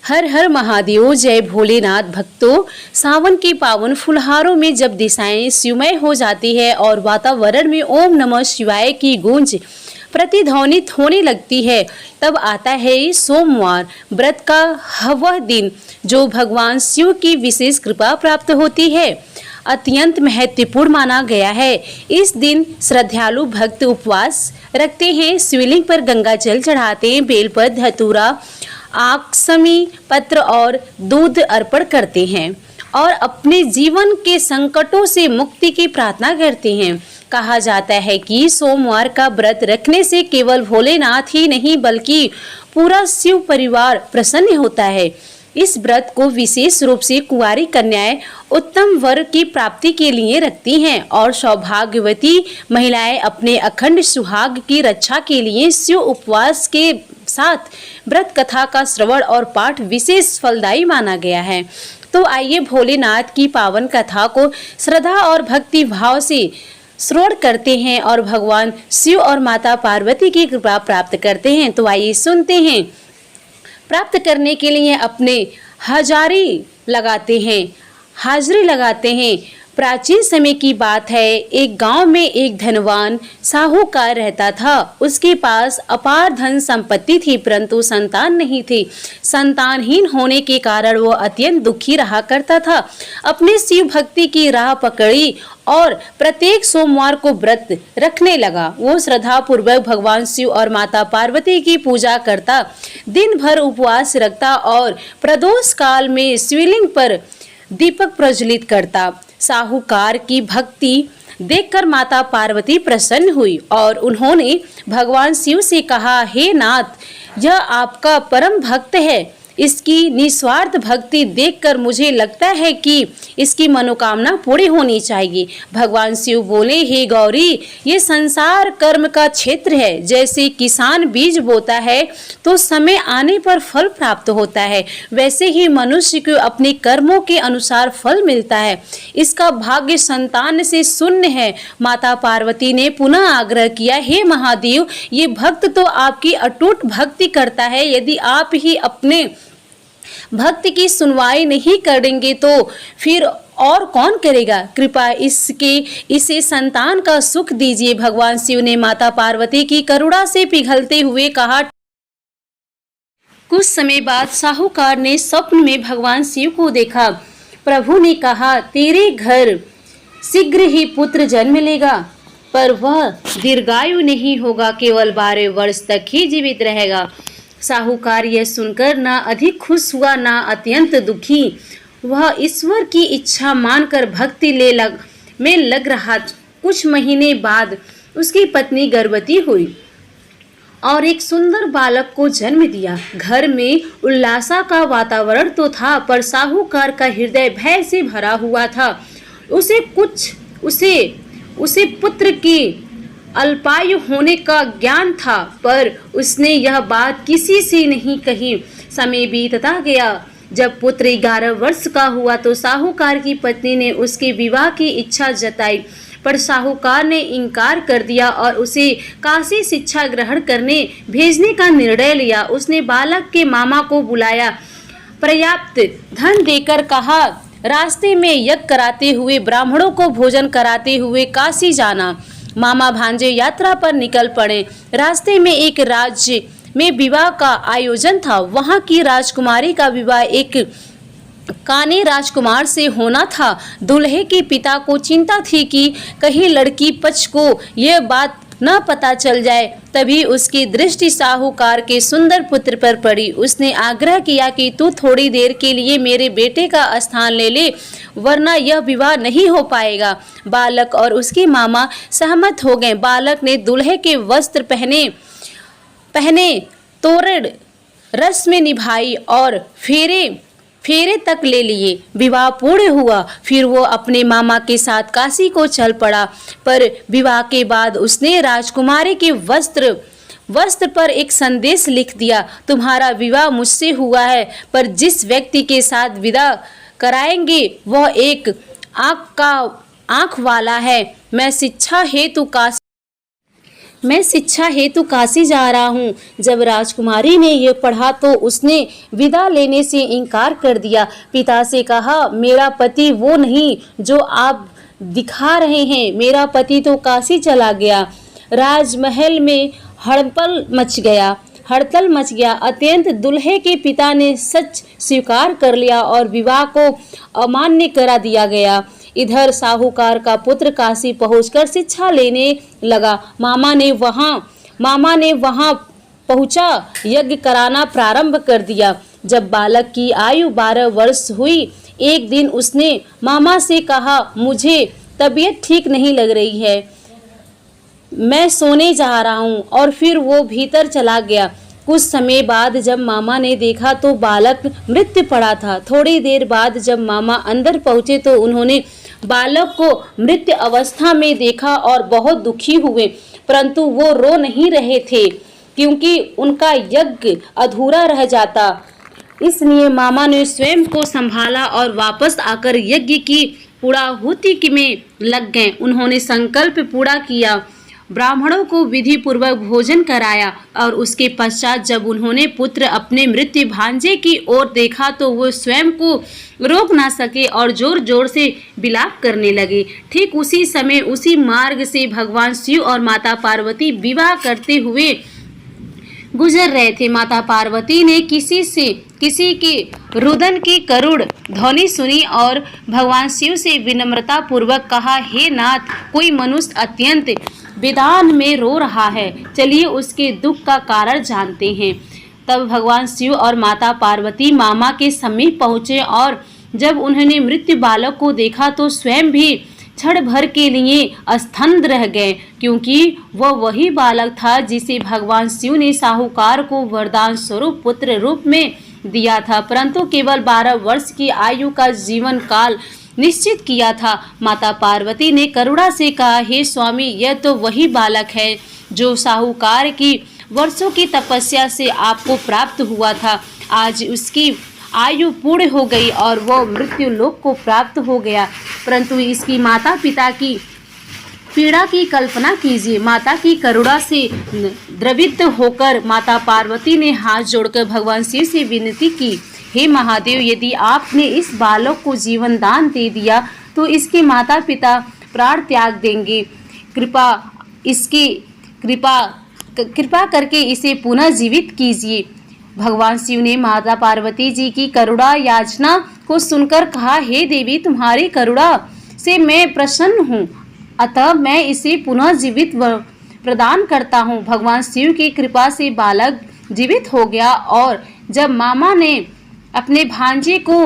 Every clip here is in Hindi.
हर हर महादेव, जय भोलेनाथ। भक्तों, सावन के पावन फुलहारों में जब दिशाएं शिवमय हो जाती है और वातावरण में ओम नमः शिवाय की गूंज प्रतिध्वनित होने लगती है, तब आता है सोमवार व्रत का वह दिन जो भगवान शिव की विशेष कृपा प्राप्त होती है। अत्यंत महत्वपूर्ण माना गया है। इस दिन श्रद्धालु भक्त उपवास रखते हैं, शिवलिंग पर गंगा जल चढ़ाते हैं, बेलपत्र, धतूरा, आक्समी पत्र और दूध अर्पण करते हैं और अपने जीवन के संकटों से मुक्ति की प्रार्थना करते हैं। कहा जाता है कि सोमवार का व्रत रखने से केवल भोलेनाथ ही नहीं बल्कि पूरा शिव परिवार प्रसन्न होता है। इस व्रत को विशेष रूप से कुंवारी कन्याएं उत्तम वर की प्राप्ति के लिए रखती हैं और सौभाग्यवती महिलाएं अपने अखंड सुहाग की रक्षा के लिए शिव उपवास के साथ व्रत कथा का श्रवण और पाठ विशेष फलदायी माना गया है। तो आइए भोलेनाथ की पावन कथा को श्रद्धा और भक्ति भाव से श्रवण करते हैं और भगवान शिव और माता पार्वती की कृपा प्राप्त करते हैं। तो आइए सुनते हैं। प्राप्त करने के लिए अपने हाजिरी लगाते हैं। प्राचीन समय की बात है, एक गांव में एक धनवान साहूकार रहता था। उसके पास अपार धन संपत्ति थी, परंतु संतान नहीं थी। संतानहीन होने के कारण वो अत्यंत दुखी रहा करता था। अपने शिव भक्ति की राह पकड़ी और प्रत्येक सोमवार को व्रत रखने लगा। वो श्रद्धा पूर्वक भगवान शिव और माता पार्वती की पूजा करता, दिन भर उपवास रखता और प्रदोष काल में शिवलिंग पर दीपक प्रज्वलित करता। साहूकार की भक्ति देखकर माता पार्वती प्रसन्न हुई और उन्होंने भगवान शिव से कहा, हे नाथ, यह आपका परम भक्त है। इसकी निस्वार्थ भक्ति देखकर मुझे लगता है कि इसकी मनोकामना पूरी होनी चाहिए। भगवान शिव बोले, हे गौरी, ये संसार कर्म का क्षेत्र है। जैसे किसान बीज बोता है तो समय आने पर फल प्राप्त होता है, वैसे ही मनुष्य को अपने कर्मों के अनुसार फल मिलता है। इसका भाग्य संतान से शून्य है। माता पार्वती ने पुनः आग्रह किया, हे महादेव, ये भक्त तो आपकी अटूट भक्ति करता है। यदि आप ही अपने भक्त की सुनवाई नहीं करेंगे तो फिर और कौन करेगा? कृपया इसे संतान का सुख दीजिए। भगवान शिव ने माता पार्वती की करुणा से पिघलते हुए कहा। कुछ समय बाद साहूकार ने स्वप्न में भगवान शिव को देखा। प्रभु ने कहा, तेरे घर शीघ्र ही पुत्र जन्म लेगा, पर वह दीर्घायु नहीं होगा, केवल 12 वर्ष तक ही जीवित रहेगा। साहूकार यह सुनकर न अधिक खुश हुआ न अत्यंत दुखी। वह ईश्वर की इच्छा मानकर भक्ति में लग रहा। कुछ महीने बाद उसकी पत्नी गर्भवती हुई और एक सुंदर बालक को जन्म दिया। घर में उल्लासा का वातावरण तो था, पर साहूकार का हृदय भय से भरा हुआ था। उसे पुत्र की अल्पायु होने का ज्ञान था, पर उसने यह बात किसी से नहीं कही। समय बीतता गया। जब पुत्र 11 वर्ष का हुआ तो साहूकार की पत्नी ने उसके विवाह की इच्छा जताई, पर साहूकार ने इनकार कर दिया और उसे काशी शिक्षा ग्रहण करने भेजने का निर्णय लिया। उसने बालक के मामा को बुलाया, पर्याप्त धन देकर कहा, रास्ते में यज्ञ कराते हुए, ब्राह्मणों को भोजन कराते हुए काशी जाना। मामा भांजे यात्रा पर निकल पड़े। रास्ते में एक राज्य में विवाह का आयोजन था। वहां की राजकुमारी का विवाह एक काने राजकुमार से होना था। दूल्हे के पिता को चिंता थी कि कहीं लड़की पक्ष को यह बात न पता चल जाए। तभी उसकी दृष्टि साहूकार के सुंदर पुत्र पर पड़ी। उसने आग्रह किया कि तू थोड़ी देर के लिए मेरे बेटे का स्थान ले ले, वरना यह विवाह नहीं हो पाएगा। बालक और उसके मामा सहमत हो गए। बालक ने दूल्हे के वस्त्र पहने तोरण रस्म निभाई और फेरे तक ले लिए। विवाह पूर्ण हुआ। फिर वो अपने मामा के साथ काशी को चल पड़ा। पर विवाह के बाद उसने राजकुमारी के वस्त्र पर एक संदेश लिख दिया, तुम्हारा विवाह मुझसे हुआ है, पर जिस व्यक्ति के साथ विदा कराएंगे वह एक आंख वाला है। मैं शिक्षा हेतु काशी मैं शिक्षा हेतु काशी जा रहा हूँ। जब राजकुमारी ने यह पढ़ा तो उसने विदा लेने से इनकार कर दिया। पिता से कहा, मेरा पति वो नहीं जो आप दिखा रहे हैं। मेरा पति तो काशी चला गया। राजमहल में हड़ताल मच गया। अत्यंत दुल्हे के पिता ने सच स्वीकार कर लिया और विवाह को अमान्य करा दिया गया। इधर साहूकार का पुत्र काशी पहुंचकर शिक्षा लेने लगा। मामा ने वहां पहुंचा यज्ञ कराना प्रारंभ कर दिया। जब बालक की आयु 12 वर्ष हुई, एक दिन उसने मामा से कहा, मुझे तबीयत ठीक नहीं लग रही है, मैं सोने जा रहा हूँ। और फिर वो भीतर चला गया। कुछ समय बाद जब मामा ने देखा तो बालक मृत पड़ा था। थोड़ी देर बाद जब मामा अंदर पहुंचे तो उन्होंने बालक को मृत अवस्था में देखा और बहुत दुखी हुए, परंतु वो रो नहीं रहे थे क्योंकि उनका यज्ञ अधूरा रह जाता। इसलिए मामा ने स्वयं को संभाला और वापस आकर यज्ञ की पूर्णाहुति में लग गए। उन्होंने संकल्प पूरा किया, ब्राह्मणों को विधि पूर्वक भोजन कराया और उसके पश्चात जब उन्होंने पुत्र अपने मृत्यु भांजे की ओर देखा तो वो स्वयं को रोक ना सके और जोर जोर से विलाप करने लगे। ठीक उसी समय उसी मार्ग से भगवान शिव और माता पार्वती विवाह करते हुए गुजर रहे थे। माता पार्वती ने किसी के रुदन की करुण ध्वनि सुनी और भगवान शिव से विनम्रता पूर्वक कहा, हे नाथ, कोई मनुष्य अत्यंत विदान में रो रहा है, चलिए उसके दुख का कारण जानते हैं। तब भगवान शिव और माता पार्वती मामा के समीप पहुँचे और जब उन्होंने मृत्यु बालक को देखा तो स्वयं भी क्षण भर के लिए स्तब्ध रह गए, क्योंकि वह वही बालक था जिसे भगवान शिव ने साहूकार को वरदान स्वरूप पुत्र रूप में दिया था, परंतु केवल 12 वर्ष की आयु का जीवन काल निश्चित किया था। माता पार्वती ने करुणा से कहा, हे स्वामी, यह तो वही बालक है जो साहूकार की वर्षों की तपस्या से आपको प्राप्त हुआ था। आज उसकी आयु पूर्ण हो गई और वह मृत्यु लोक को प्राप्त हो गया, परंतु इसकी माता पिता की पीड़ा की कल्पना कीजिए। माता की करुणा से द्रवित होकर माता पार्वती ने हाथ जोड़कर भगवान शिव से विनती की, हे महादेव, यदि आपने इस बालक को जीवन दान दे दिया तो इसके माता पिता प्राण त्याग देंगे। कृपा करके इसे पुनः जीवित कीजिए। भगवान शिव ने माता पार्वती जी की करुणा याचना को सुनकर कहा, हे देवी, तुम्हारी करुणा से मैं प्रसन्न हूँ, अतः मैं इसे पुनः जीवित प्रदान करता हूँ। भगवान शिव की कृपा से बालक जीवित हो गया और जब मामा ने अपने भांजे को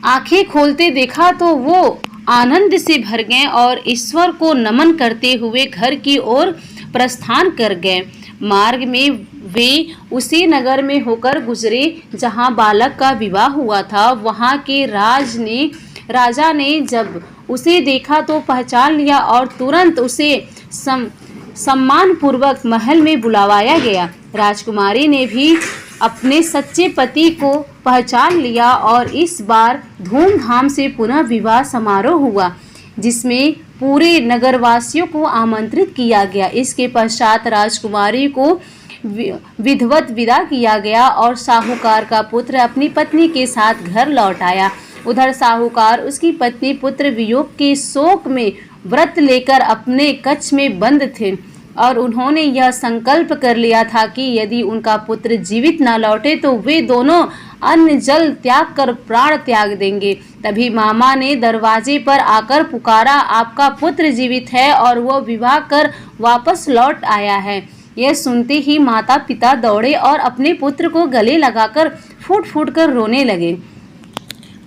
आंखें खोलते देखा तो वो आनंद से भर गए और ईश्वर को नमन करते हुए घर की ओर प्रस्थान कर गए। मार्ग में वे उसी नगर में होकर गुजरे जहां बालक का विवाह हुआ था। वहां के राजा ने जब उसे देखा तो पहचान लिया और तुरंत उसे सम्मान पूर्वक महल में बुलावाया गया। राजकुमारी ने भी अपने सच्चे पति को पहचान लिया और इस बार धूमधाम से पुनः विवाह समारोह हुआ, जिसमें पूरे नगरवासियों को आमंत्रित किया गया। इसके पश्चात राजकुमारी को विधिवत विदा किया गया और साहूकार का पुत्र अपनी पत्नी के साथ घर लौट आया। उधर साहूकार उसकी पत्नी पुत्र वियोग के शोक में व्रत लेकर अपने कक्ष में बंद थे और उन्होंने यह संकल्प कर लिया था कि यदि उनका पुत्र जीवित न लौटे तो वे दोनों अन्न जल त्याग कर प्राण त्याग देंगे। तभी मामा ने दरवाजे पर आकर पुकारा, आपका पुत्र जीवित है और वह विवाह कर वापस लौट आया है। यह सुनते ही माता पिता दौड़े और अपने पुत्र को गले लगाकर फूट फूट कर रोने लगे।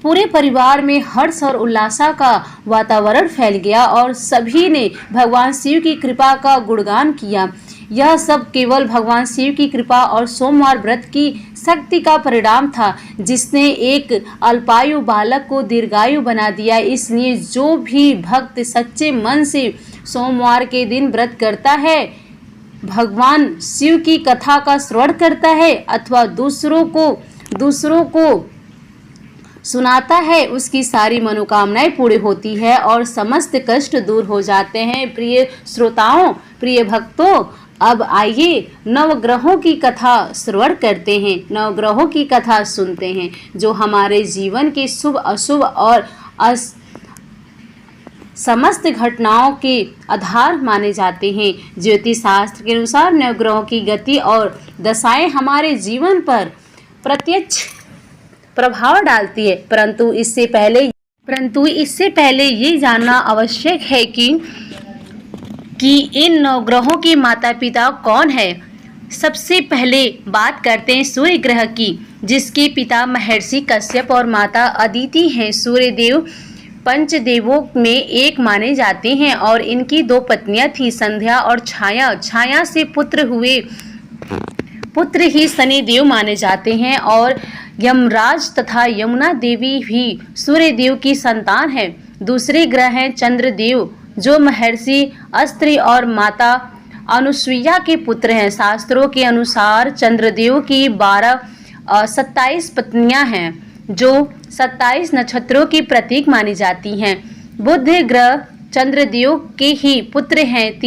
पूरे परिवार में हर्ष और उल्लास का वातावरण फैल गया और सभी ने भगवान शिव की कृपा का गुणगान किया। यह सब केवल भगवान शिव की कृपा और सोमवार व्रत की शक्ति का परिणाम था, जिसने एक अल्पायु बालक को दीर्घायु बना दिया। इसलिए जो भी भक्त सच्चे मन से सोमवार के दिन व्रत करता है, भगवान शिव की कथा का श्रवण करता है अथवा दूसरों को सुनाता है उसकी सारी मनोकामनाएं पूरी होती है और समस्त कष्ट दूर हो जाते हैं। प्रिय श्रोताओं, प्रिय भक्तों, अब आइए नवग्रहों की कथा श्रवण करते हैं, नवग्रहों की कथा सुनते हैं जो हमारे जीवन के शुभ अशुभ और समस्त घटनाओं के आधार माने जाते हैं। ज्योतिष शास्त्र के अनुसार नवग्रहों की गति और दशाएं हमारे जीवन पर प्रत्यक्ष प्रभाव डालती है, परंतु इससे पहले ये जानना आवश्यक है कि इन नवग्रहों के माता पिता कौन है। सबसे पहले बात करते हैं सूर्य ग्रह की, जिसके पिता महर्षि कश्यप और माता अदिति हैं। सूर्य देव पंचदेवों में एक माने जाते हैं और इनकी दो पत्नियां थी, संध्या और छाया। छाया से पुत्र हुए, पुत्र ही शनि देव माने जाते हैं और यमराज तथा यमुना देवी भी सूर्य देव की संतान है। दूसरे ग्रह हैं चंद्रदेव, जो महर्षि अस्त्री और माता अनुसुईया के पुत्र हैं। शास्त्रों के अनुसार चंद्रदेव की 27 पत्नियां हैं, जो 27 नक्षत्रों की प्रतीक मानी जाती हैं। बुध ग्रह चंद्रदेव के ही पुत्र हैं।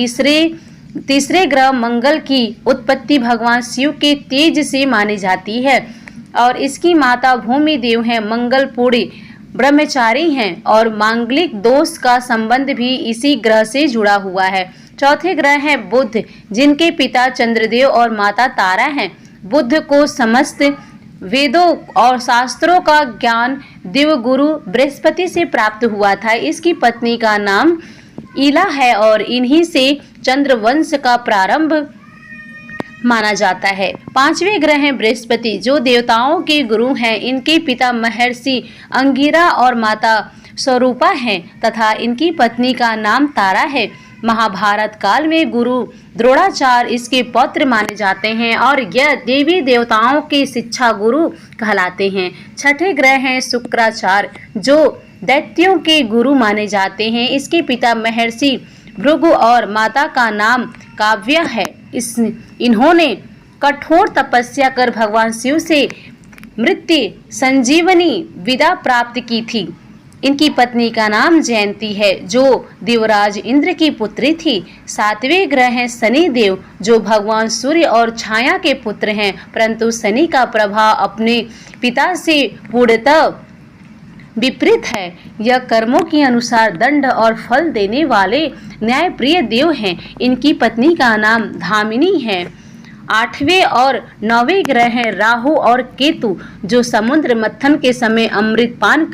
तीसरे ग्रह मंगल की उत्पत्ति भगवान शिव के तेज से मानी जाती है और इसकी माता भूमि देव हैं। मंगल पूर्ण ब्रह्मचारी हैं और मांगलिक दोष का संबंध भी इसी ग्रह से जुड़ा हुआ है। चौथे ग्रह हैं बुध, जिनके पिता चंद्रदेव और माता तारा हैं। बुध को समस्त वेदों और शास्त्रों का ज्ञान देवगुरु बृहस्पति से प्राप्त हुआ था। इसकी पत्नी का नाम ईला है और इन्हीं से चंद्रवंश का प्रारंभ माना जाता है। पांचवें ग्रह हैं बृहस्पति, जो देवताओं के गुरु हैं। इनके पिता महर्षि अंगिरा और माता स्वरूपा हैं तथा इनकी पत्नी का नाम तारा है। महाभारत काल में गुरु द्रोणाचार्य इसके पौत्र माने जाते हैं और यह देवी देवताओं के शिक्षा गुरु कहलाते हैं। छठे ग्रह हैं शुक्राचार्य, जो दैत्यों के गुरु माने जाते हैं। इसके पिता महर्षि भृगु और माता का नाम काव्या है। इन्होंने कठोर तपस्या कर भगवान शिव से मृत्यु संजीवनी विद्या प्राप्त की थी। इनकी पत्नी का नाम जयंती है, जो देवराज इंद्र की पुत्री थी। सातवें ग्रह हैं शनि देव, जो भगवान सूर्य और छाया के पुत्र हैं, परंतु शनि का प्रभाव अपने पिता से पूर्णतः विपरीत है। यह कर्मों के अनुसार दंड और फल देने वाले न्यायप्रिय देव हैं। इनकी पत्नी का नाम धामिनी है। आठवें और नौवें ग्रह हैं राहु और केतु, जो समुद्र मंथन के समय अमृतपान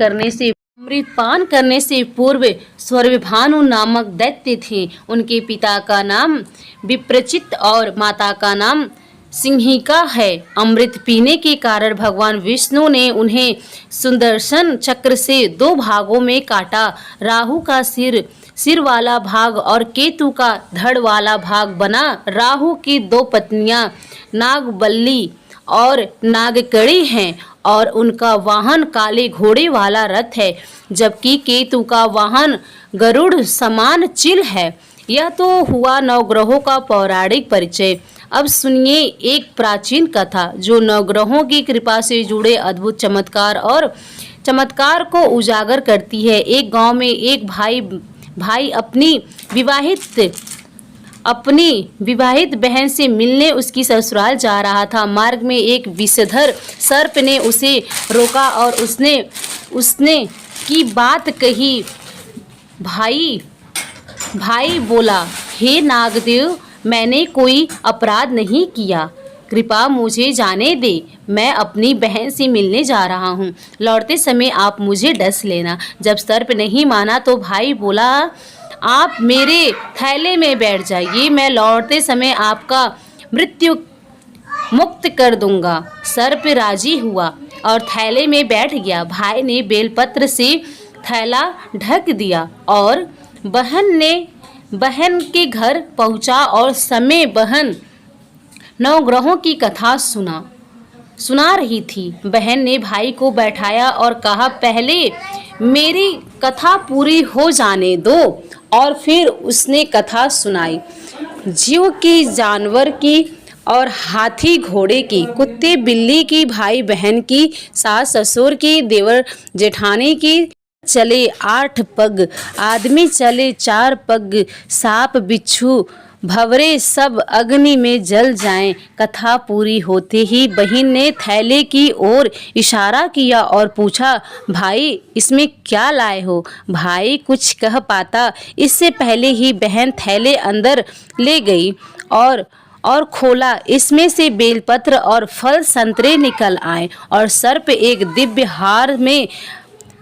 करने से पूर्व स्वर्गभानु नामक दैत्य थे। उनके पिता का नाम विप्रचित और माता का नाम सिंहिका है। अमृत पीने के कारण भगवान विष्णु ने उन्हें सुदर्शन चक्र से 2 भागों में काटा। राहु का सिर वाला भाग और केतु का धड़ वाला भाग बना। राहु की 2 पत्नियां नागबल्ली और नागकड़ी हैं और उनका वाहन काले घोड़े वाला रथ है, जबकि केतु का वाहन गरुड़ समान चिल है। यह तो हुआ नवग्रहों का पौराणिक परिचय। अब सुनिए एक प्राचीन कथा, जो नवग्रहों की कृपा से जुड़े अद्भुत चमत्कार को उजागर करती है। एक गांव में एक भाई अपनी विवाहित बहन से मिलने उसकी ससुराल जा रहा था। मार्ग में एक विषधर सर्प ने उसे रोका और उसने की बात कही। भाई बोला, हे नागदेव, मैंने कोई अपराध नहीं किया, कृपा मुझे जाने दे। मैं अपनी बहन से मिलने जा रहा हूँ। लौटते समय आप मुझे डस लेना। जब सर्प नहीं माना तो भाई बोला, आप मेरे थैले में बैठ जाइए, मैं लौटते समय आपका मृत्यु मुक्त कर दूंगा। सर्प राजी हुआ और थैले में बैठ गया। भाई ने बेलपत्र से थैला ढक दिया और बहन के घर पहुंचा और समय बहन नवग्रहों की कथा सुना रही थी। बहन ने भाई को बैठाया और कहा, पहले मेरी कथा पूरी हो जाने दो। और फिर उसने कथा सुनाई। जीव की, जानवर की और हाथी घोड़े की, कुत्ते बिल्ली की, भाई बहन की, सास ससुर की, देवर जेठानी की, चले 8 पग, आदमी चले 4 पग, सांप बिच्छू भंवरे सब अग्नि में जल जाएं। कथा पूरी होते ही बहन ने थैले की ओर इशारा किया और पूछा, भाई इसमें क्या लाए हो? भाई कुछ कह पाता इससे पहले ही बहन थैले अंदर ले गई और खोला। इसमें से बेलपत्र और फल संतरे निकल आए और सर्प एक दिव्य हार में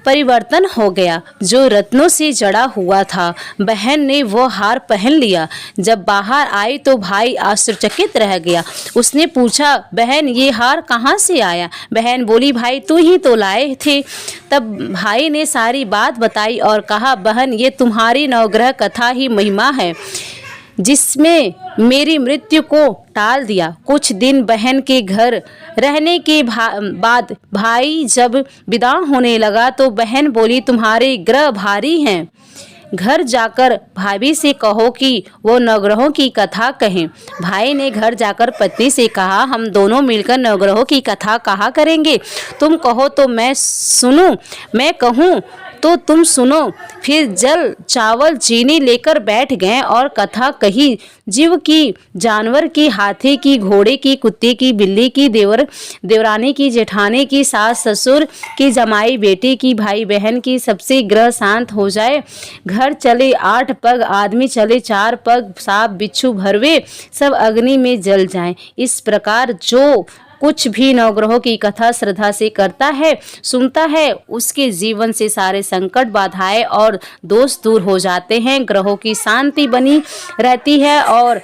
परिवर्तन हो गया जो रत्नों से जड़ा हुआ था। बहन ने वो हार पहन लिया। जब बाहर आई तो भाई आश्चर्यचकित रह गया। उसने पूछा, बहन ये हार कहाँ से आया? बहन बोली, भाई तू ही तो लाए थे। तब भाई ने सारी बात बताई और कहा, बहन ये तुम्हारी नवग्रह कथा ही महिमा है जिसमें मेरी मृत्यु को टाल दिया। कुछ दिन बहन के घर रहने के बाद भाई जब विदा होने लगा तो बहन बोली, तुम्हारे ग्रह भारी हैं, घर जाकर भाभी से कहो कि वो नवग्रहों की कथा कहें। भाई ने घर जाकर पत्नी से कहा, हम दोनों मिलकर नवग्रहों की कथा कहा करेंगे। तुम कहो तो मैं सुनूं, मैं कहूँ तो तुम सुनो। फिर जल चावल चीनी लेकर बैठ गए और कथा कही। जीव की, जानवर की, हाथी की, घोड़े की, कुत्ते की, बिल्ली की, देवरानी की, जेठानी की, सास ससुर की, जमाई बेटी की, भाई बहन की, सबसे ग्रह शांत हो जाए। घर चले 8 पग, आदमी चले 4 पग, सांप बिच्छू भरवे सब अग्नि में जल जाएं। इस प्रकार जो कुछ भी नवग्रहों की कथा श्रद्धा से करता है, सुनता है, उसके जीवन से सारे संकट, बाधाएं और दोष दूर हो जाते हैं। ग्रहों की शांति बनी रहती है और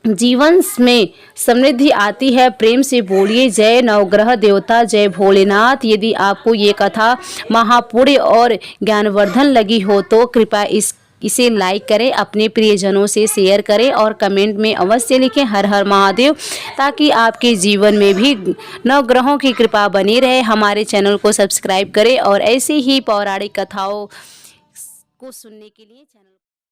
जीवन में समृद्धि आती है। प्रेम से बोलिए, जय नवग्रह देवता, जय भोलेनाथ। यदि आपको ये कथा महापुण्य और ज्ञानवर्धन लगी हो तो कृपया इसे लाइक करें, अपने प्रियजनों से शेयर करें और कमेंट में अवश्य लिखें हर हर महादेव, ताकि आपके जीवन में भी नवग्रहों की कृपा बनी रहे। हमारे चैनल को सब्सक्राइब करें और ऐसी ही पौराणिक कथाओं को सुनने के लिए चैनल